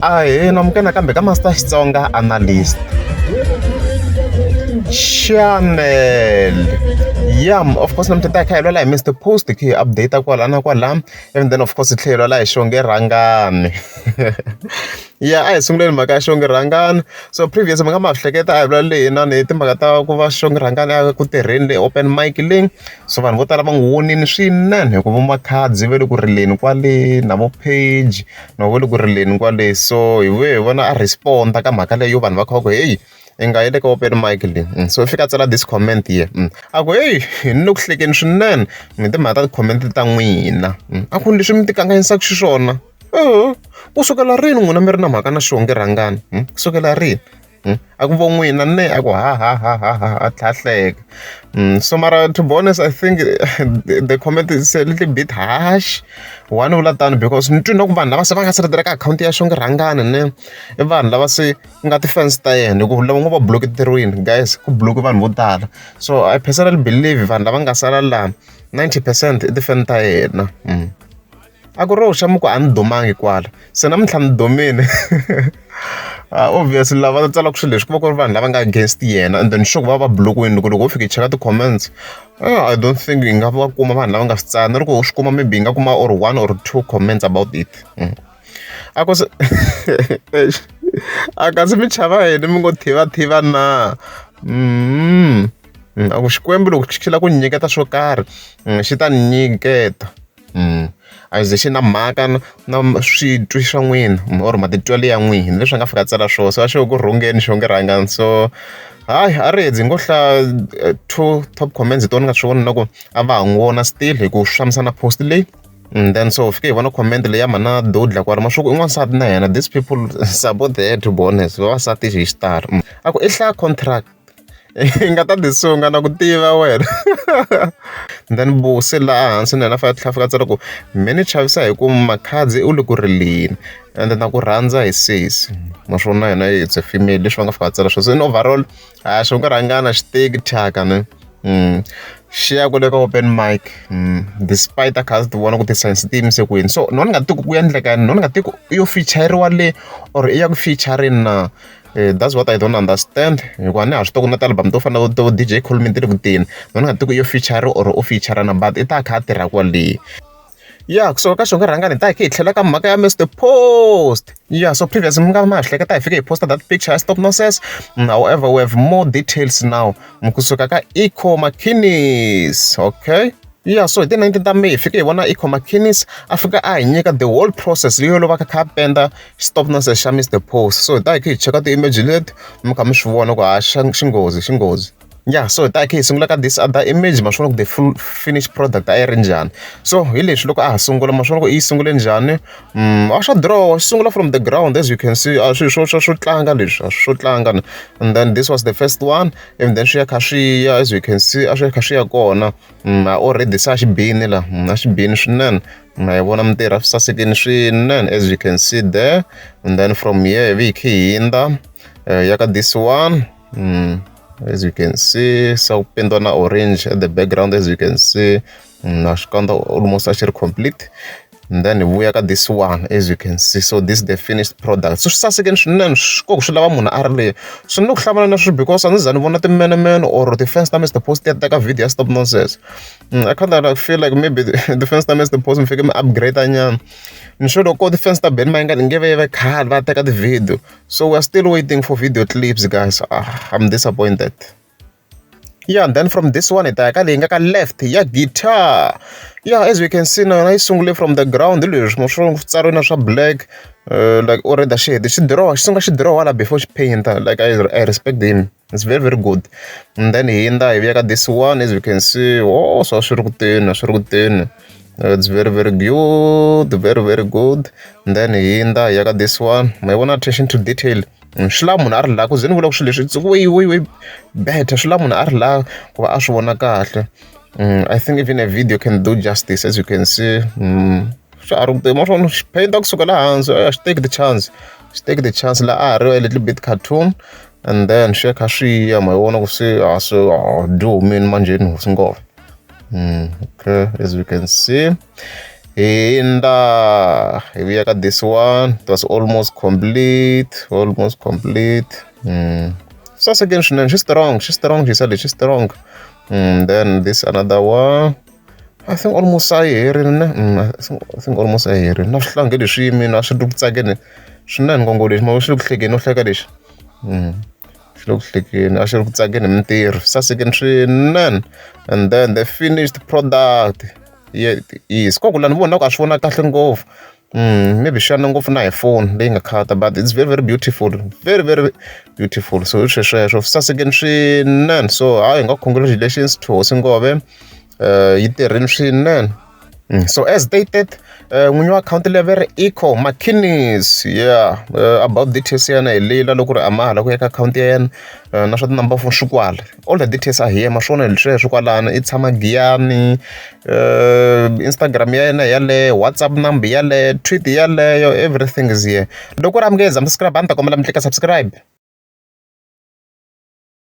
namukela kambe ka Master Xitsonga Analyst channel. Of course namhlanje ta khayelwa la hi Mr Post ki update kwala na kwala, and then of course tlhelo la hi Xongi Rhangani. A hi sunguleni mhaka ya Xongi Rhangani. So previous mi nga ma hleketa a hi vula lena ni timhaka ta ku va Xongi Rhangani a ku tirheni le open mic leyi, so vanhu vo tala va n'wi vonini swinene hi ku vo makhadzi ve le ku rileni kwale na vo page na vo le ku rileni kwale, so hi vuye hi vona a responda ka mhaka leyo vanhu va kha va ku hey i nga yi le ka open mic leyi. So i fika tsala this comment here a ku hey ni le ku hlekeni swinene mi timhaka ta ti-comment ta n'wina, a ku leswi mi ti kanganyisaka xiswona kusukela rini n'wina mi ri na mhaka na Xongi Rhangani, kusukela rini? A ku vo n'wina ne a ku a tlhahleka. So mara to be honest, I think the comment is a little bit harsh. One vula tani because ni twi na ku vanhu lava se va nga sirhelela ka akhawunti ya Xongi Rhangani ne i vanhu lava se nga ti-fans ta yena, ku lava nga va bloketeriwini guys, ku bloke vanhu vo tala. So I personally believe vanhu lava nga sala laha 90% i ti-fan ta yena. A ku ro xamuku a ni dumangi kwala, se namuntlha ni dumile. Obviously lava va tsalaka swilo leswi ku va ku ri vanhu lava nga against yena, and then sure ku va va blokiwini loko wo fika i cheka ti-comments. I don't think hi nga va kuma vanhu lava nga swi tsala, loko u swi kuma maybe hi nga kuma or 1 or 2 comments about it. A ku se a kasi mi chava yini mi ngo thiva na a ku Xikwembu loko xi lava ku nyiketa swo karhi xi ta ni nyiketa. A ze xi na mhaka na switwi swa n'wina or matitwelo ya n'wina leswi nga fika tsala swona, so a xi ku rhungeni Xongi Rhangani. So hayi a ri hedzi ngo hlaya 2 top comments hi tona nga swi vona na ku a va ha n'wi vona still hi ku swifambisa na post leyi. And then so fike hi vona comment leyi ya mana Dodla kwala mashuku i n'wansati na yena, these people support her to be honest, vavasati hi xitalo. A ku i hlaya contract i nga ta tisunga na ku tiva wena. Then se laha hansi na yena a fika tsala ku mi ni chavisa hi ku makhadzi u le ku rileni and na ku rhandza hi sesi, naswona yena it's a female leswi va nga fika tsala swona. So in overall Xongi Rhangani a xi teki thyaka ne xi ya kule ka open mic despite a kha ti vona ku ti-sensitive se kwini. So noni nga tiki ku endleka yini, noni nga tiki yo featureriwa le or i ya ku featuring na. That's what I don't understand. Hikuva ni ha swi tiva ku na ti-album to fana na to DJ Post Mintirho ku tini, noni nga tiki yo feature or u featurana but i ta kha a tirha kwale. So ka Xongi Rhangani ta hi tlhela ka mhaka ya Mr Post. So previous mi nga ma hleketa hi fike hi posta that picture stop nonsense. However we have more details now kusuka ka Eco Makinis, okay. So hi ti 19 ta May hi fike hi vona Eco Makinis a fika a hi nyika the whole process leyo lova ka kha penda stop nonsense xa Mr Post. So hi ta hi cheka ti-image leti mi kha mi swi vona ku xinghozi. So hi ta hi sungula ka this other image ma swona ku the full finished product a yi ri njhani. So hi leswi loko a ha sungula ma swona ku i yi sungule njhani. A swa draw xi sungula from the ground as you can see, a swilo swo tlanga leswi, a swo tlanga. And then this was the first one, and then swi ya kha swi ya as you can see a swi kha swi ya kona. Already se a xi bini la, a xi bini swinene. Na hi vona mintirho a swi sasekini swinene as you can see there. And then from here hi kha hi hindza ya ka this one. As you can see, so pendo na orange at the background as you can see. Na xikandza almost a xi ri complete. And then vuya ka this one as you can see. So this is the finished product. So swi sasekini swinene, koku swi lava munhu a ri le. So ni ku hlamala na swilo because a ni za ni vona ti-man or ti-fans ta Mr Post ya teka video ya stop nonsense. I kind of feel like maybe the fans ta Mr Post mi fike mi upgrade nyana. Ni sure loko ti-fans ta Ben Mayengani nge ve khale va teka ti-video. So we are still waiting for video clips guys. I'm disappointed. And then from this one, ka leyi nga ka left ya guitar. As we can see now, I sungule from the ground. Leswi swo tsariwe na swa black, like already shade. Xi sunga xi draw wala before xi paint. Like I respect him. It's very very good. And then hi vuya ka this one as you can see. So swi ri ku teni. It's very very good, very very good. And then hi ya ka this one. My one attention to detail. Swi lava munhu a ri laha ku ze ni vula ku swilo leswi way better, swi lava munhu a ri laha ku va a swi vona kahle. I think even a video can do justice as you can see. Swi a ri ku ma swona xi paint kusuka laha hansi, xi take the chance laha a ri a little bit cartoon. And then swi kha swi ya ma vona ku se do mean manjeni hosi ngopfu. Okay, as you can see. Hinda hi vuya ka this one, it was almost complete. Sasekeni swinene, she's strong, she said she's strong. Then this another one, I think almost a herile. I think almost a herile. Na swihlangi leswi mina swi ri ku tsakeni swinene ngopfu lexi, ma swi ri ku hlekeni no hleka lexi. Swi le ku hlekeni, a xi ri ku tsakeni hi mintirho, sasekeni swinene. And then the finished product, yes, koku lani vonaku a swi vona kahle ngopfu. Maybe xana ngopfu na hi phone leyi nga khata, but it's very very beautiful, very very beautiful. So hi sweswo sasekeni swinene. So hayi hi nga congratulations to Hosi Ngove, yi tirheni swinene. So as stated, n'winyi wa akhawunti leyi very eco makinis, yeah, about details ya yena hi leyila loko ri amahala ku ya ka akhawunti ya yena, na swa tinumber phone swi kwala, all the details are here, ma swona hi sweswo kwalano, i tshama giyani, Instagram ya yena yaleyo, WhatsApp number yaleyo, tweet yaleyo, everything is here. Loko ri amukeza subscribe a ni ta kombela mi tlika subscribe.